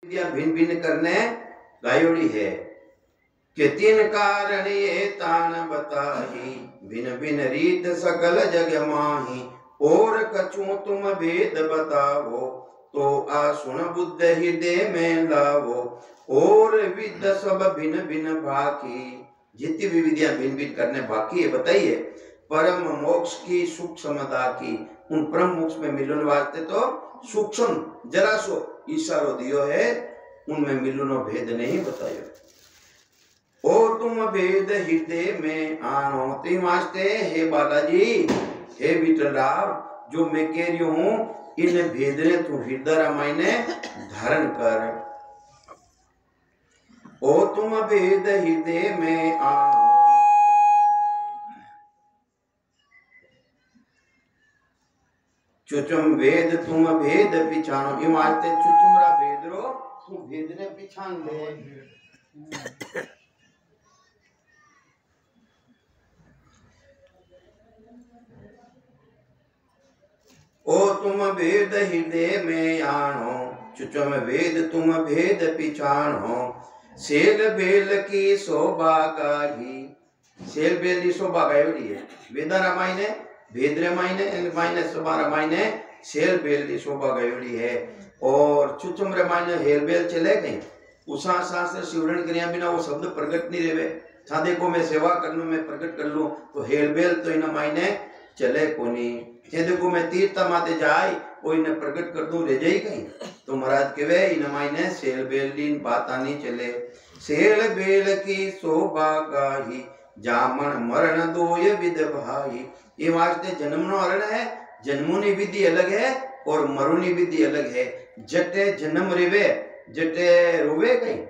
भिन्न भिन्न करने गायोड़ी है कि तीन कारण ये तान बताही, भिन्न भिन्न रीत सकल जग माही, और कछु तुम भेद बतावो, तो आ सुन बुद्ध हृदय में लावो, और विद सब भिन्न भिन्न बाकी। जितनी भी विधियां भिन्न भिन्न करने बाकी है बताइए। परम मोक्ष की सूक्ष्मता की, उन परम मोक्ष में मिलन वास्ते तो सूक्ष्म जरा सो इशारो दियो है, उनमें मिलनो भेद नहीं बतायो। और तुम भेद हृदय में आनो, तुम वास्ते हे बालाजी, हे विठलराव, जो मैं कह रही हूं इन भेद ने तू हृदय रामायण धारण कर। ओ तुम भेद हृदय में आनो, चुचुम वेद तुम भेद पिछानो, ये मारते चुचुमरा भेद रो, तू भेद ने पिछान ले। ओ तुम भेद हृदय में आनो, चुचुम वेद तुम भेद पिछानो, सेल बेल की शोभा गाही। सेल बेल की शोभा गायोड़ी है वेदा रामायण है, भेद रामायण मायने शोभा रामायण है, सेल बेल की शोभा गायोड़ी है। और चुचुम रामायण हेल बेल चले गई, उषा शास्त्र शिवरण करिया बिना वो शब्द प्रकट नहीं रहे। सादे को मैं सेवा करने में प्रकट कर लूं तो हेल बेल तो इन मायने चले कोनी। देखो मैं तीर्थ माते जाए वो इन्हें प्रकट कर दूं रह जाई कहीं, तो महाराज के वे इन मायने सेल बेल लीन बात नहीं चले। सेल बेल की शोभा गाही, जामन मरण दोय विद भाई। ये वास्ते जन्मनो अरण है, जन्मोनी विधि अलग है और मरुनी विधि अलग है। जटे जन्म रेवे जटे रोवे कहीं,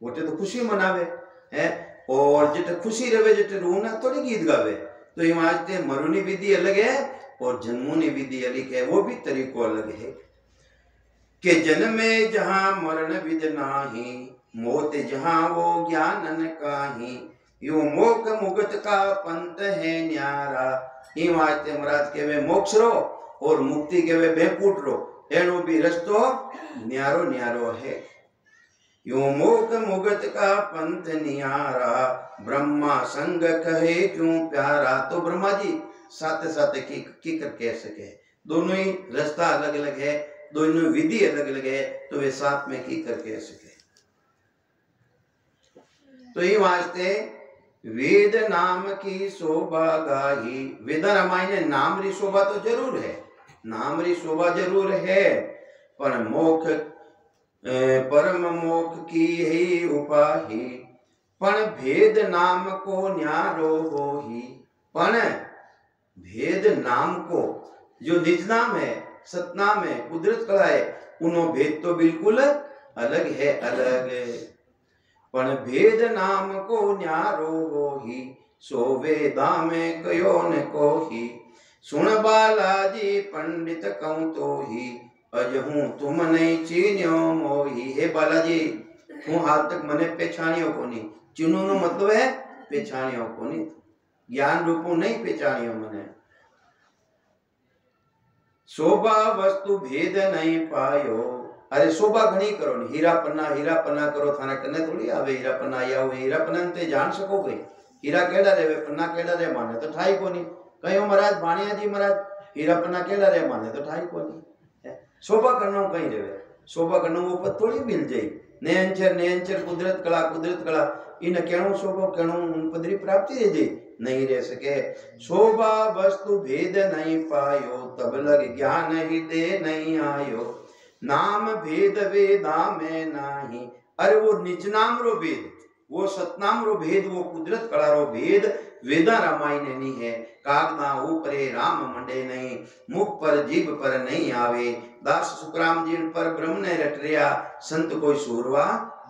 वोटे तो खुशी मनावे है, और जटे खुशी रवे जटे रोना थोड़ी गीत गावे। तो ये वास्ते मरुनी विधि अलग है और जन्मोनी विधि अलग है, वो भी तरीको अलग है। कि जन्मे जहां मरण विद नाही, मोत जहां वो ज्ञानन काही, यो मोक मुगत का पंथ है न्यारा। ई वास्ते महाराज के वे मोक्ष रो और मुक्ति के वे बेकूट रो, एनो भी रस्तो न्यारो न्यारो है। यो मोक मुगत का पंथ न्यारा, ब्रह्मा संग कहे क्यों प्यारा। तो ब्रह्मा जी साथ साथ की कर कह सके, दोनों ही रास्ता अलग अलग है, दोनों विधि अलग अलग है, तो वे साथ में की कर कह सके। तो ये वास्ते वेद नाम की शोभा गाही। वेद रामायण नाम री शोभा तो जरूर है, नाम री शोभा जरूर है, पर मोख परम मोख की ही उपाही, पण भेद नाम को न्यारो होही। पण भेद नाम को, जो निज नाम है, सतनाम है, कुदरत कला है, उन्हों भेद तो बिल्कुल अलग है, अलग है। पण भेद नाम को न्यारो होही, सो वेदा में कयो न कोही। सुन बालाजी पंडित कहूं तो ही, अजहूं तुम नहीं चीन्यो मोही। हे बालाजी, हूं हाल तक मने पहचानियो कोनी। चिन्हू नो मतलब है पहचानियो कोनी, ज्ञान रूपो नहीं पहचानियो मने। शोभा वस्तु भेद नहीं पायो। अरे शोभा घनी करो ने, हीरा पन्ना करो, थाना कने थोड़ी आवे हीरा पन्ना। या हीरा पन्ना ते जान सको गई, हीरा केड़ा रे पन्ना केड़ा रे माने तो ठाई कोनी। कयो महाराज बाणिया जी महाराज हीरा पन्ना केड़ा रे माने तो ठाई कोनी। शोभा करनो कहीं रे, शोभा करनो वो पत थोड़ी मिल जाई। नयनचर कुदरत कला इन केणो शोभा केणो पदरी प्राप्ति दे जाई, नहीं रह सके। शोभा वस्तु भेद नहीं पायो, तब लग ज्ञान हृदय नहीं आयो। नाम भेद वेदा में नाही। अरे वो निज नाम रो भेद, वो सतनाम रो भेद, वो कुदरत कला रो भेद वेदा रामायण नहीं है। कागना ऊपरे राम मंडे नहीं, मुख पर जीभ पर नहीं आवे। दास सुखराम जी पर ब्रह्म ने रट रिया, संत कोई सूरवा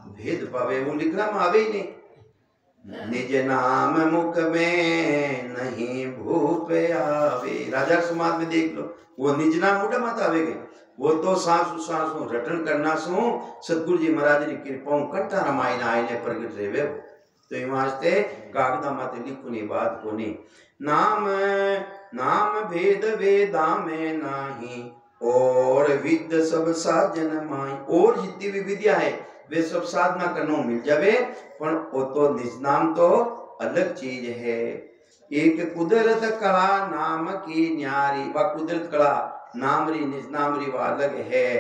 भेद पावे। वो लिखना में आवे ही नहीं। निज नाम मुख में नहीं भूप आवे। राजा समाज में देख लो, वो निज नाम मुठ मत आवे गए, वो तो सांस रटन करना सो सतगुरु जी महाराज की कृपा कट्टा रामायण आईने प्रगट रेवे। तो ये वास्ते कागदा माते लिखुनी बात कोनी। नाम भेद वेदा में नाही, और विद सब साधन माई, और जितनी भी विद्या है वे सब साधना करनो मिल जावे, पण वो तो निज नाम तो अलग चीज है। एक कुदरत कला नाम की न्यारी, वा कुदरत कला नाम री निज नाम री वा अलग है।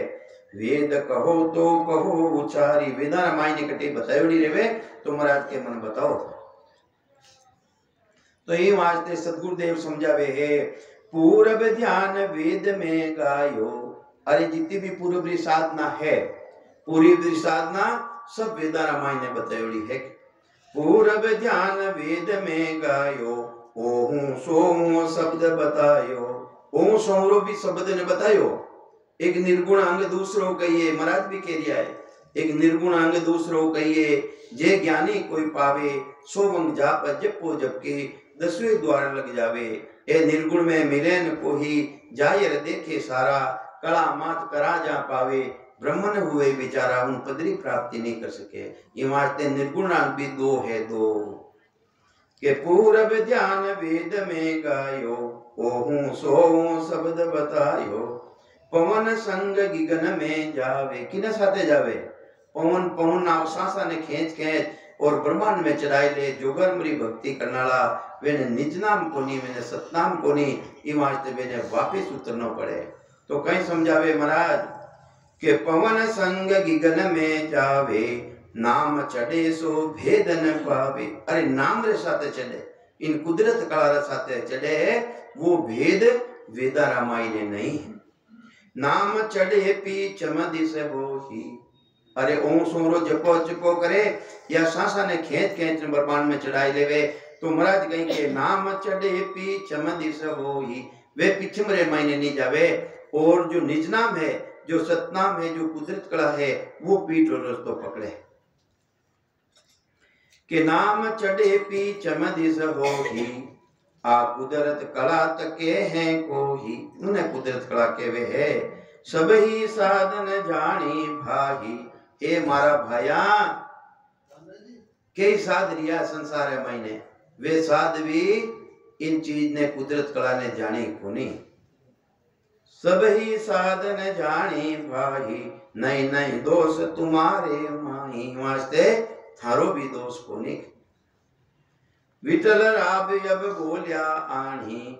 वेद कहो तो कहो उचारी, वेदा मायने कटे बतायोड़ी रेवे तो महाराज के मन बताओ। तो ये वास्ते सतगुरुदेव समझावे है, पूर्व ध्यान वेद में गायो। अरे जितनी भी पूर्व साधना है, पूरी साधना सब वेदा रामायण ने बतायोड़ी है। पूर्व ध्यान वेद में गायो, ओहू सोहू शब्द बतायो। ओहू सोहरो भी शब्द ने बतायो। एक निर्गुण अंग दूसरो कहिए, महाराज भी कह रिया है, एक निर्गुण अंग दूसरो कहिए। जे ज्ञानी कोई पावे, सो वंग जाप जपो जपके, 10वें द्वार लग जावे। ए निर्गुण में मिले न कोही, जायर देखे सारा, कला मात करा जा पावे। ब्रह्मन हुए बेचारा, उन पदरी प्राप्ति नहीं कर सके। ये वास्ते निर्गुण अंग भी दो है, दो के पूरब ध्यान वेद में गायो, ओहू सोहू शब्द बतायो। पवन संग गिगन में जावे, किने साथे जावे? पवन पवन नाव सांसा ने खेच खेच और ब्रह्मांड में चढ़ाई ले। जोगर मरी भक्ति करनाला वेने निज नाम कोनी, वेने सतनाम कोनी, ई वास्ते वेने वापस उतरना पड़े। तो कहीं समझावे महाराज के पवन संग गिगन में जावे, नाम चढ़े सो भेद न पावे। अरे नाम रे साथे चढ़े, इन कुदरत कला रे साथे चढ़े, वो भेद वेदा रामायण नहीं है। नाम चढ़े पी चमदिस होही, अरे ओम सोरो जपो जपो करे या सांसा ने खेच खेच ब्रह्मांड में चढ़ाई लेवे। तो महाराज कहीं के नाम चढ़े पी चमदिस होही, वे पिछमरे मायने नहीं जावे। और जो निज नाम है, जो सतनाम है, जो कुदरत कला है, वो पीठ और रस्तो पकड़े। के नाम चढ़े पी चमदिस होही, आ कुदरत कला तके हैं कोही। उन्हें कुदरत कला के वे है, सब ही साधन जानी भाई। ए मारा भाया कई साध रिया संसार है मायने, वे साध भी इन चीज ने कुदरत कला ने जानी कोनी। सब ही साधन जानी भाई, नहीं नहीं दोष तुम्हारे माही। वास्ते थारो भी दोष कोनी। विठल राब अब बोलिया आनी,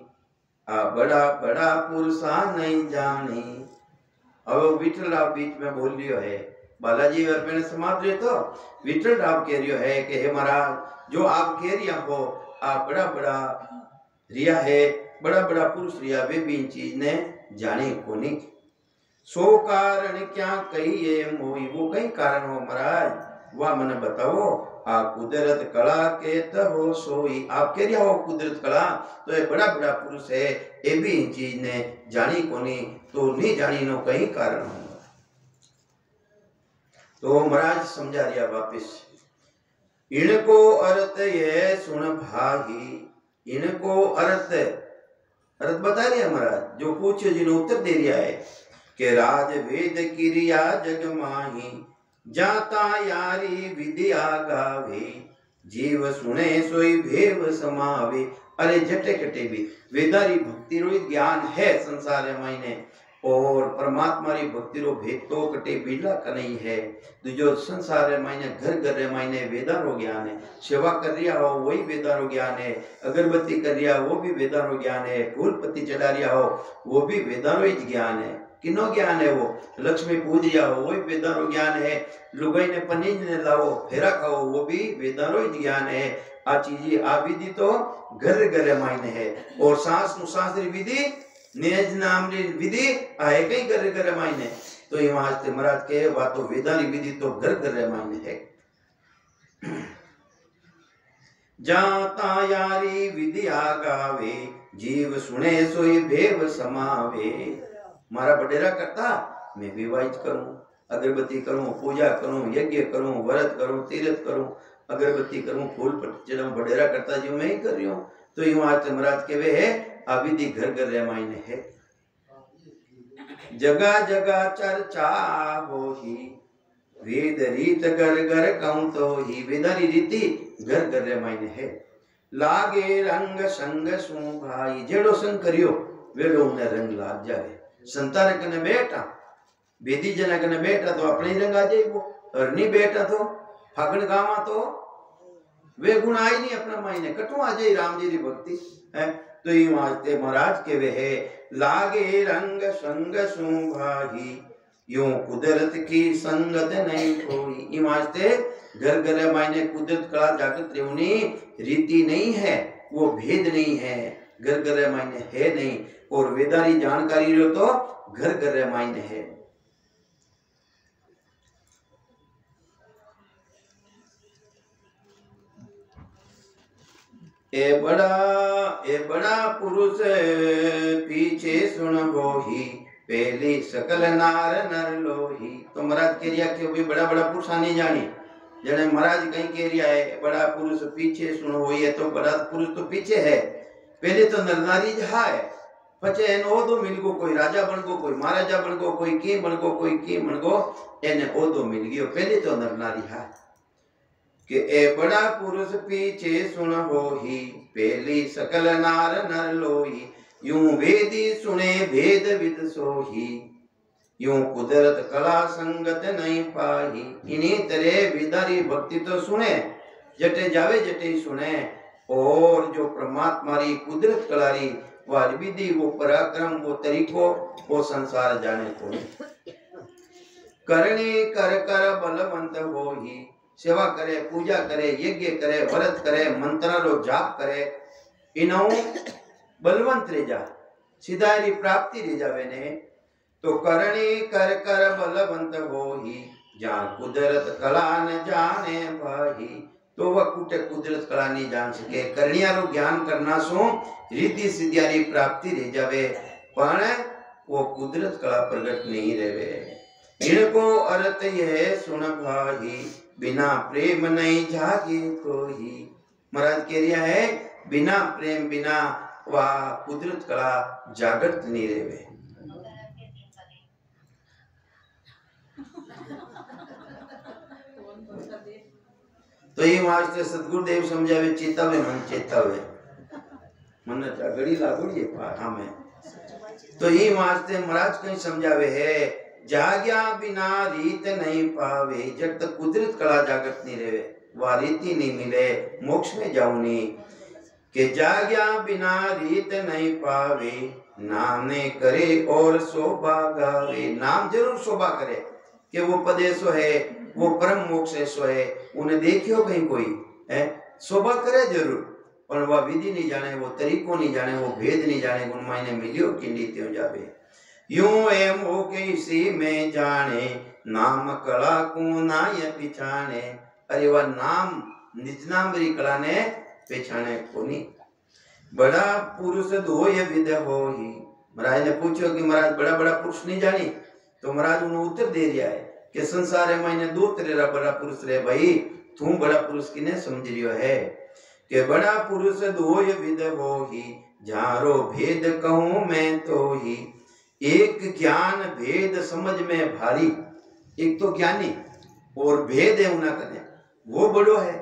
आ बड़ा बड़ा पुरुषा नहीं जानी। अब विठल राब बीच में बोल लियो है, बालाजी ने समाप्त रहे तो विठल राब कह रियो है कि हे महाराज, जो आप कह रिया हो, आप बड़ा बड़ा रिया है, बड़ा बड़ा पुरुष रिया, वे भी इन चीज ने जाने कोनी। सो कारण क्या कहिए मोई, वो कई कारण हो महाराज, वह मन बताओ। आ कुदरत कला के हो सोई, आप कह रिया हो कुदरत कला, तो ये बड़ा बड़ा पुरुष है, ये भी इन चीज ने जानी कोनी, तो नहीं जानी नो कई कारण हो। तो महाराज समझा रिया वापिस, इनको अर्थ ये सुन भाई। इनको अर्थ बता रहे हैं महाराज, जो पूछे जिन्हें उत्तर दे रिया है कि राज वेद क्रिया जग माही, जाता यारी विद्या गावे, जीव सुने सोई भेव समावे। अरे जटे कटे भी वेदारी भक्ति रो ज्ञान है संसार मायने, और परमात्मा री भक्ति रो भेद तो कटे बिरला का नहीं है। तो जो संसार मायने घर घर मायने वेदा रो ज्ञान है। सेवा कर रिया हो वही वेदा रो ज्ञान है, अगरबत्ती कर रिया वो भी वेदा रो ज्ञान है, फूल पत्ती चढ़ा रिया हो वो भी वेदा रो ज्ञान है। किनो ज्ञान है वो? लक्ष्मी पूज रिया हो वही वेदा रो ज्ञान है, लुगाई ने पनीज ने लाओ फेरा खाओ वो भी वेदा रो ज्ञान है। आ चीज आ विधि तो घर घर मायने है, और सांस नु सांस री विधि नेज नाम री विधि आए कई घर घर मायने। तो ये वास्ते महाराज के बातो वेदारी विधि तो घर घर मायने है। जाता यारी विद्या गावे, जीव सुने सोई भेव समावे। मारा बडेरा करता मैं भी वाइज करूं, अगरबत्ती करूं, पूजा करूं, यज्ञ करूं, व्रत करूं, तीर्थ करूं, अगरबत्ती करूं, फूल पत्ती चढ़ाऊं, बडेरा करता जो मैं ही कर रही हूं। तो यूं आज महाराज के वे है अविधि घर घर मायने है। जगह जगह चर्चा होही, वेद रीत घर घर कहूं तो ही। वेदारी रीति घर घर मायने है। लागे रंग संग सु भाई, जेड़ो संग करियो वेड़ो उन्हें रंग लाग जाए। संतार कने बैठा बेदी जना कने बैठा तो अपने ही रंग आ जाए वो, और नहीं बैठा तो फागण गावा तो वे गुण आई नहीं अपना मायने कटू आ जाए राम जी की भक्ति है। तो ये वास्ते महाराज के वे है लागे रंग संग सुभाही यूं कुदरत की संगत नहीं कोई। ये वास्ते घर घर मायने कुदरत कला जागृत रेवनी रीति नहीं है, वो भेद नहीं है, घर घर मायने है नहीं, और वेदारी जानकारी लो तो घर घर मायने है। ए बड़ा पुरुष पीछे सुन बोही पहली सकल नार नर लोही। तो महाराज कह रिया कि भाई बड़ा बड़ा पुरुष नहीं जानी जने महाराज कहीं कह रिया है बड़ा पुरुष पीछे सुन हो, ये तो बड़ा पुरुष तो पीछे है, पहले तो नर नारी जहा है, पचे एनो ओदो मिल गो, कोई राजा बन गो, कोई महाराजा बन गो, कोई की बन गो, कोई की बन गो, एने ओदो मिल गयो, पहले तो नर नारी है कि ए बड़ा पुरुष पीछे सुन होही पहली सकल नार नर लोही यूं वेदी सुने भेद विद सोही यूं कुदरत कला संगत नहीं पाही। इन्हीं तरह विदारी भक्ति तो सुने जटे जावे जटे ही सुने, और जो परमात्मा री कुदरत कलारी वो विधि वो पराक्रम वो तरीको वो संसार जाने को करने कर कर बलवंत होही। सेवा करे पूजा करे यज्ञ करे व्रत करे मंत्र रो जाप करे इनो बलवंत रे जा सीधारी प्राप्ति रे जावे ने। तो करणी कर कर बलवंत होही जान कुदरत कला न जाने भाही। तो वह कुटे कुदरत कला नहीं जान सके, करणिया रो ज्ञान करना सो रिद्धि सिद्धियारी प्राप्ति रे जावे, पण वो कुदरत कला प्रगट नहीं रेवे। इनको अर्थ यह सुन भाही बिना प्रेम नहीं जागे कोई। महाराज कह रिया है बिना प्रेम बिना वह कुदरत कला जागृत नहीं रेवे। तो ये वास्ते सतगुरुदेव समझावे चेतावे मन चेतावे मन जागड़ी लागड़ी हमें। तो ये वास्ते महाराज कहीं समझावे है जाग्या बिना रीत नहीं पावे, जब तक कुदरत कला जागृत नहीं रहे वह रीति नहीं मिले मोक्ष में जाऊनी। के जाग्या बिना रीत नहीं पावे नाम ने करे और शोभा गावे। नाम जरूर शोभा करे कि वो पदेशो है वो परम मोक्ष सो है, उन्हें देखियो कहीं कोई है शोभा करे जरूर, पर वह विधि नहीं जाने वो तरीको नहीं जाने वो भेद नहीं जाने गुण मायने मिलियो कि नीतियों जावे। यूं एम हो के इसी में जाने नाम कला को नाय पिछाने। अरे वह नाम निज नाम री कला ने पिछाने को नहीं। बड़ा पुरुष धोय विद होही। महाराज ने पूछो कि महाराज बड़ा बड़ा पुरुष नहीं जानी, तो महाराज उन्हें उत्तर दे दिया है कि संसार में मैंने दो तेरा बड़ा पुरुष रहे भाई, तू बड़ा पुरुष किने समझ रियो है कि बड़ा पुरुष धोय विद होही झारो भेद कहूं मैं तो ही। एक ज्ञान भेद समझ में भारी, एक तो ज्ञानी और भेद है उना कने वो बड़ो है।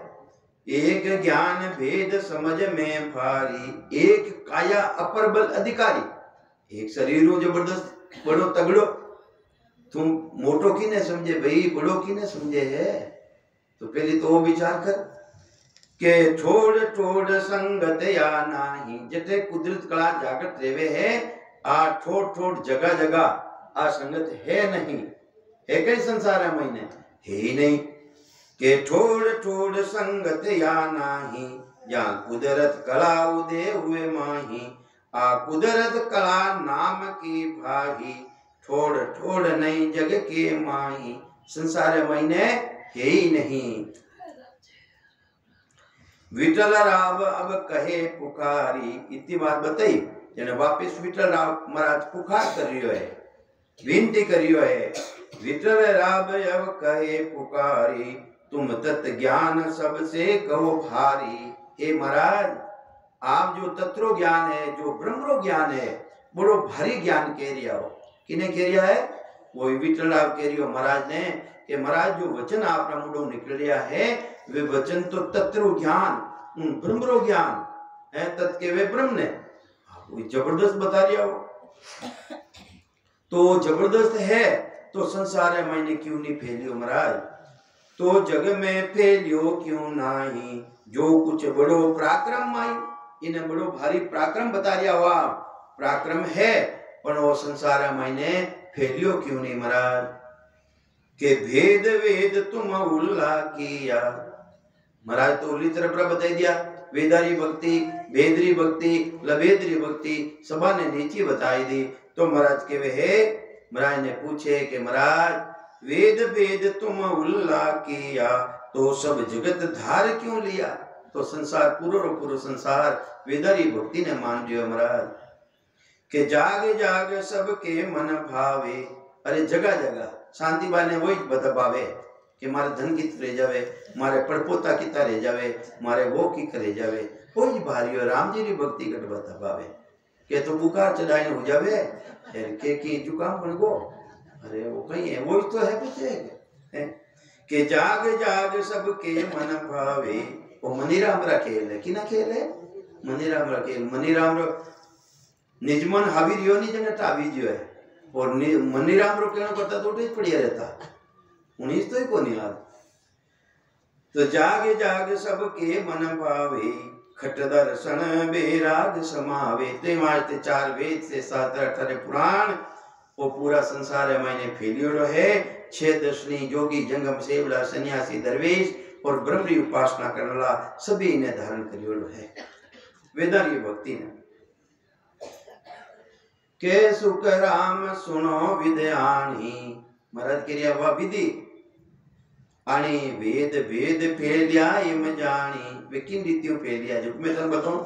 एक ज्ञान भेद समझ में भारी एक काया अपर बल अधिकारी। एक शरीर जबरदस्त बड़ो तगड़ो, तुम मोटो की ने समझे भाई बड़ो की ने समझे है। तो पहले तो वो विचार कर के छोड़ छोड़ संगत या नाही। जटे कुदरत कला जागृत रेवे है आ ठोड़ ठोड़ जगह जगह आ संगत है नहीं है, कई संसार है महीने है ही नहीं के ठोड़ ठोड़ संगत या नाही। या कुदरत कला उदय हुए माही आ कुदरत कला नाम की भाही ठोड़ ठोड़ नहीं जग के माही। संसार महीने है ही नहीं। विठल राव अब कहे पुकारी इतनी बात बताई जने वापिस विठल राव महाराज पुकार करियो है विनती करियो है। विठल राव अब कहे पुकारी तुम तत् ज्ञान सबसे कहो भारी। हे महाराज आप जो तत्व ज्ञान है जो ब्रह्मो ज्ञान है बड़ो भारी ज्ञान कह रिया हो। किने कह रिया है वो विठल राव कह रियो महाराज ने कि महाराज जो वचन आपना मुंडो निकल रिया है वे वचन तो तत्व ज्ञान ब्रह्मो ज्ञान है, तत् के वे ब्रह्म ने जबरदस्त बता रिया हो। तो जबरदस्त है, तो संसार मैंने क्यों नहीं फैलियो महाराज। तो जग में फैलियो क्यों नाही, जो कुछ बड़ो पराक्रम माई। इन्हें बड़ो भारी पराक्रम बता दिया हुआ, पराक्रम है पर वो संसार मैंने फैलियो क्यों नहीं महाराज। के भेद वेद तुम उल्ला किया। महाराज तो उल्ली तरफ बता दिया, वेदारी भक्ति, भेदरी भक्ति, लभेदरी भक्ति सभा ने नीचे बताई दी। तो महाराज के वे महाराज ने पूछे कि महाराज वेद वेद तुम उल्ला किया, तो सब जगत धार क्यों लिया। तो संसार पूरो संसार वेदारी भक्ति ने मान लियो महाराज। के जाग जाग सबके मन भावे। अरे जगह जगह शांति बाने वही बता पावे कि मारे धन की रह जावे, मारे पड़पोता की रह जावे, मारे वो की करे जावे, कोई भारी राम जी की भक्ति कट बता पावे। के तो बुखार चढ़ाई हो जावे के की जुकाम बन गो। अरे वो कहीं है, वो तो है पूछे है? के जाग जाग सबके मन भावे। वो मनीराम रा खेल है, कि ना खेल है मनीराम रा खेल। मनीराम रो निजमन हावी रियो नहीं जने टावी जो है, और मनीराम रो कहना पड़ता तो उठे पड़िया रहता उन्नीस तो ही को नहीं याद। तो जागे जाग सबके मन भावे, खट दर्शन बेराग समावे। तो मारते 4 वेद से 7 18 पुराण, वो पूरा संसार है मैंने फैलियो है। 6 दर्शनी जोगी जंगम सेवला सन्यासी दरवेश और ब्रह्मरी उपासना करने वाला सभी ने धारण करियो है वेदांती भक्ति ने। के सुख राम सुनो विद्याणी। महाराज के वह विधि आनी वेद वेद फैलिया इम जानी। वे किन रीतियों फैलिया जो मैं तुम बताऊं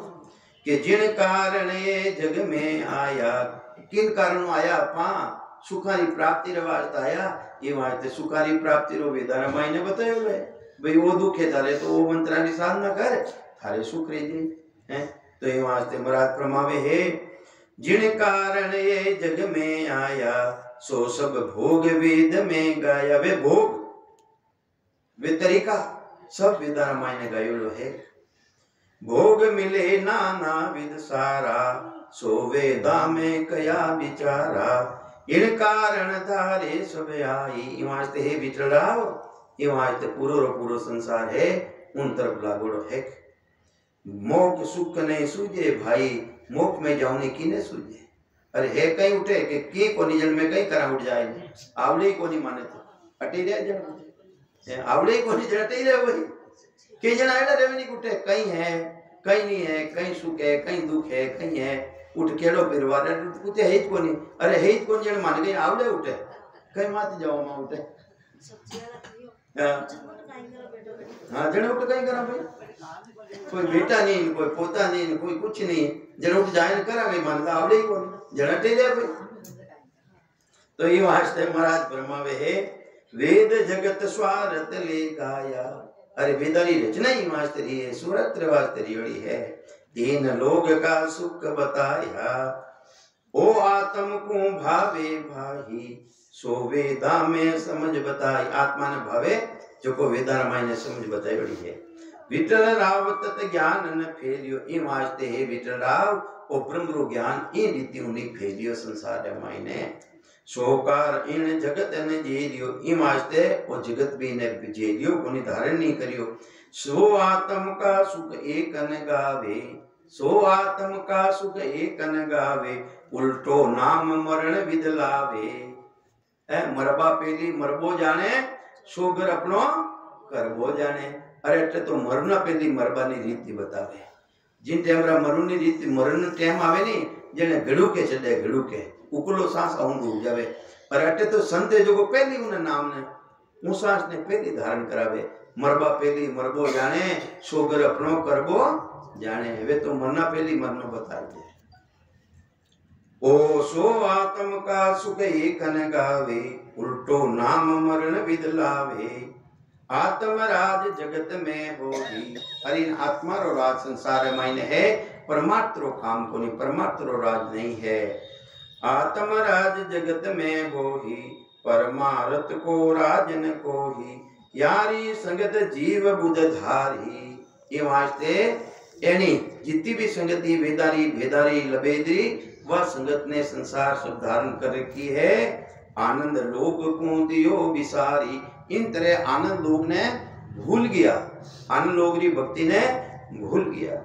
कि जिन कारण ये जग में आया। किन कारण आया पा सुखारी प्राप्ति रवाज आया। ये वास्ते सुखारी प्राप्ति रो वेदार मायने बतायो है भाई वो दुख है थारे तो वो मंत्रा की साधना कर थारे सुख रह जाए हैं। तो ये वास्ते महाराज प्रमावे है जिन कारण ये जग में आया, सो सब भोग वेद में गाया। वे भोग वे तरीका सब वेदार मायने गायो है। भोग मिले नाना विद सारा, सो वेदा में कया विचारा। इन कारण धारे सब आई। इवास्ते है विचराव, इवास्ते पूरो संसार है उन तरफ लागोड़ो है। मोक्ष सुख नहीं सूझे भाई, मोक्ष में जाऊने की ने सूझे। अरे है कहीं उठे कि की को निजन में कहीं करा उठ जाए आवड़े को नहीं माने तो अटी रह जाए। आवड़े को नहीं जटे रहे वही के जना एड़ा रे नहीं उठे कहीं है कहीं नहीं है, कहीं सुख है कहीं दुख है कहीं है। उठ केड़ो परिवार उठे है को नहीं। अरे है को जन मान गए आवड़े उठे कहीं मात जाओ मां उठे। हां जने उठ कहीं करा भाई, कोई बेटा नहीं कोई पोता नहीं कोई कुछ नहीं, जन उठ जाए न करा गई मानता आवड़े ही को जन टेले भाई। तो ये वास्ते महाराज ब्रह्मावे है वेद जगत स्वार्थ ले गाया। अरे वेदारी रचना ही वास्ते रही है, सूरत वास्ते रही है। दीन लोग का सुख बताया, ओ आत्म को भावे भाई। सो वेदा में समझ बताई। आत्मा ने भावे जो को वेदा रामायण ने समझ बताई बड़ी है। विठल राव तत ज्ञान न फैलियो। ई वास्ते है विठल राव ओ ब्रह्म रो ज्ञान ई रीति उन्हीं फैलियो संसार रामायण ने। सोकार इन जगत ने जेलियो। ई वास्ते ओ जगत भी ने जेलियो कोनी धारण नहीं करियो। सो आत्म का सुख एक न गावे, सो आत्म का सुख एक न गावे। उल्टो नाम मरण विद लावे। मरबा पेली मरबो जाने, सोगर अपनो करबो जाने। अरे એટલે तो मरना पेली मरबानी रीति बतावे। जिन टेमरा मरुनी रीति मरण टेम आवे नी जेने घड़ू के चढ़े घड़ू के उकलो सांस ऊंड हो जावे। पर अटे तो संते जो को पहली उन नाम ने उ सांस ने पहली धारण करावे। मरबा पेली मरबो जाने, सोगर अपनो करबो जाने। वे तो मरना पेली मरनो बताई दे। ओ सो आत्म का सुख एक न गावे, उल्टो नाम मरण विद लावे। आत्म राज जगत में होगी। अरे आत्मा रो राज संसार मायने है, परमात्मा रो काम को नहीं, परमात्मा रो राज नहीं है। आत्म राज जगत में होगी, परमार्थ को राजन को ही। यारी संगत जीव बुध धारी। ये वास्ते यानी जितनी भी संगति वेदारी भेदारी लबेदरी वह संगत ने संसार सब धारण कर रखी है। आनंद लोग को दियो विसारी, इन तरह आनंद लोग ने भूल गया, आनंद लोग री भक्ति ने भूल गया।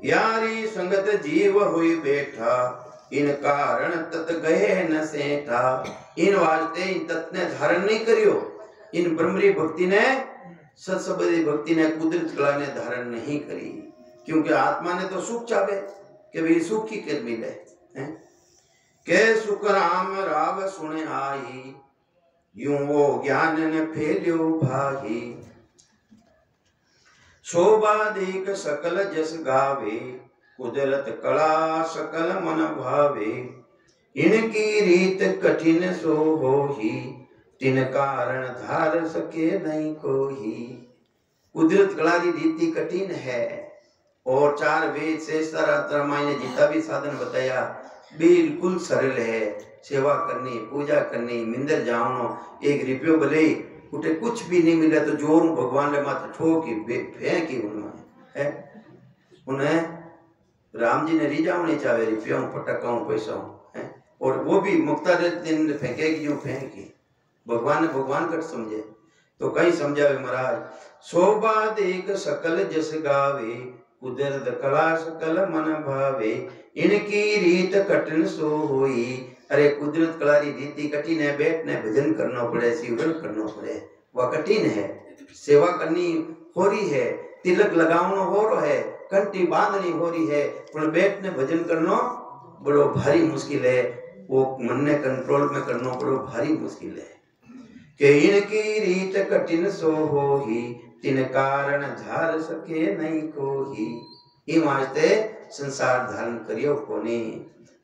यारी संगत जीव हुई बैठा, इन कारण तत गए न सेठा, इन वास्ते इन तत् ने धारण नहीं करियो, इन ब्रह्मरी भक्ति ने सत्सबदी भक्ति ने कुदरत कला ने धारण नहीं करी, क्योंकि आत्मा ने तो सुख चाहे कि भाई सुख की कर मिले हैं। के सुख राम राव सुने आई, यूं वो ज्ञान न फैल्यो भाई, शोभा देख सकल जस गावे, कुदरत कला सकल मन भावे, इनकी रीत कठिन सो होही, तिन कारण धार सके नहीं कोई। कुदरत कला की रीति कठिन है और 4 वेद से रामायण ने जितना भी साधन बताया बिल्कुल सरल है। सेवा करनी, पूजा करनी, मिंदर जाओ, 1 रुपयो भले उठे कुछ भी नहीं मिले तो जोर भगवान ने मात्र ठोकी फेंकी उन्होंने है। उन्हें राम जी ने रिजावनी चाहे रुपया पटका पैसा है, और वो भी मुक्ता दिन फेंकेगी जो फेंकी, भगवान ने भगवान कर समझे तो कहीं समझावे महाराज। शोभा देख सकल जस गावे, कुदरत कला सकल मन भावे, इनकी रीत कठिन सो होई। अरे कुदरत कला की रीति कठिन है, बैठने भजन करना पड़े, सिमरन करना पड़े, वह कठिन है। सेवा करनी हो रही है, तिलक लगाना हो रहा है, कंठी बांधनी हो रही है, पर बैठने भजन करना बड़ो भारी मुश्किल है, वो मन ने कंट्रोल में करना बड़ो भारी मुश्किल है। के इनकी रीत कठिन सो होही, तिन कारण धार सके नहीं कोही। ई वास्ते संसार धारण करियो कोने।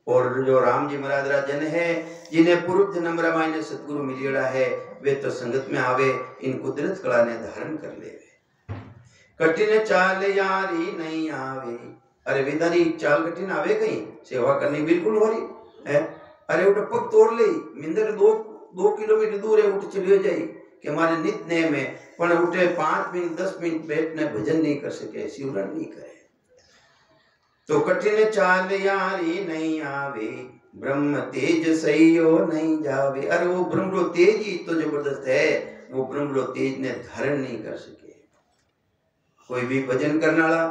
और जो राम जी महाराज राजन है, जिन्हें पूर्व जन्म रामायण सतगुरु मिलियड़ा है, वे तो संगत में आवे, इन कुदरत कला ने धारण कर ले। कठिन चाल यारी नहीं आवे, अरे विदारी चाल कठिन आवे कहीं, सेवा करनी बिल्कुल हो रही है। अरे उठ पग तोड़ ले, मिंदर 2 किलोमीटर दूर है, उठ चलियो जाए कि हमारे नित्य नेम है, पर उठे 5 मिनट 10 मिनट बैठने भजन नहीं कर सके, सिमरन नहीं करे। तो कठिन चाल यारी नहीं आवे, ब्रह्म तेज सहियो नहीं जावे। अरे वो ब्रह्म तेज ही तो जबरदस्त है, वो ब्रह्म तेज ने धारण नहीं कर सके। कोई भी भजन करने वाला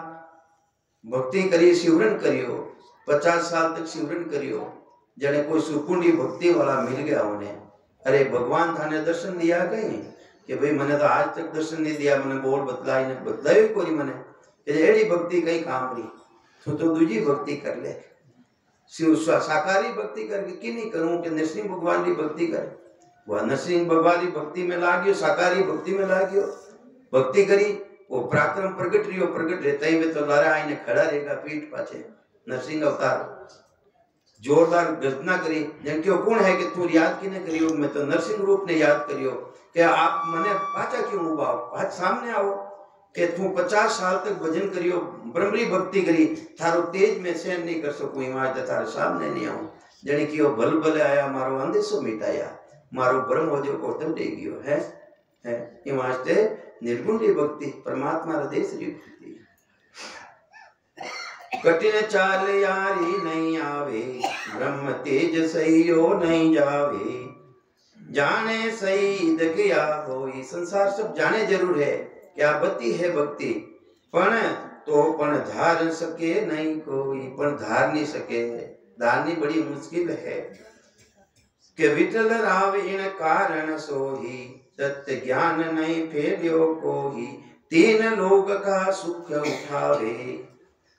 भक्ति करिए, सिमरन करियो, 50 साल तक सिमरन करियो, जने कोई सुकुंडी भक्ति वाला मिल गया उन्हें। अरे भगवान थाने दर्शन दिया कहीं कि भाई मैंने तो आज तक दर्शन नहीं दिया, मैंने बोल बतलाई ने बतलाई कोई मैंने एड़ी भक्ति कहीं काम रही तो दूजी भक्ति कर ले। साकारी भक्ति करके कि नहीं करूं कि नरसिंह भगवान की भक्ति कर, वह नरसिंह भगवान की भक्ति में लागियो, साकारी भक्ति में लागियो, भक्ति करी, वो पराक्रम प्रगट रही हो, प्रगट रहता ही वे तो लारा आईने खड़ा रहेगा पीठ पाछे। नरसिंह अवतार जोरदार गर्जना करी, जन क्यों कौन है कि तू याद किने करियो, मैं तो नरसिंह रूप ने याद करियो कि आप मने पाचा क्यों उबाओ, आज सामने आओ कि तू 50 साल तक भजन करियो, ब्रह्मरी भक्ति करी, थारो तेज में सहन नहीं कर सकूं, इमाज थारे सामने नहीं आऊं। जने कि भल भले आया, मारो अंधेसो मिटाया, मारो ब्रह्म हो जो को तब दे गयो है इमाज निर्गुण भक्ति, परमात्मा हृदय श्री भक्ति। कठिन चाल यारी नहीं आवे, ब्रह्म तेज सहियो नहीं जावे, जाने सही दकिया होई। संसार सब जाने जरूर है क्या बत्ती है भक्ति, पण तो पण धार सके नहीं कोई, पण धार नहीं सके, धारनी बड़ी मुश्किल है। के विठल राव इन कारण सोही, सत्य ज्ञान नहीं फैल्यो कोही, 3 लोग का सुख उठावे।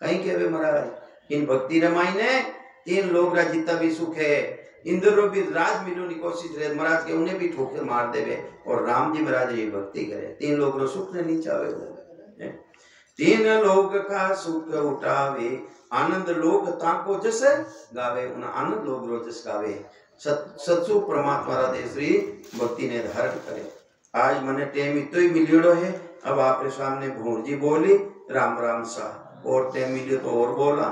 कहीं के वे महाराज इन भक्ति रमाई ने 3 लोग रा जितना भी सुख है, इंद्र भी राज मिलने की कोशिश रहे महाराज के, उन्हें भी ठोकर मार देवे, और राम जी महाराज ये भक्ति करे, 3 लोग रो सुख ने नहीं चावे। 3 लोग का सुख उठावे, आनंद लोग ताको जस गावे, उन आनंद लोग रो जस गावे। सत्सु परमात्मा हृदय श्री भक्ति ने धारण करे। आज मने टेम इतो ही मिलियो है, अब आपके सामने भूर जी बोली राम राम सा, और टेम मिलियो तो और बोला।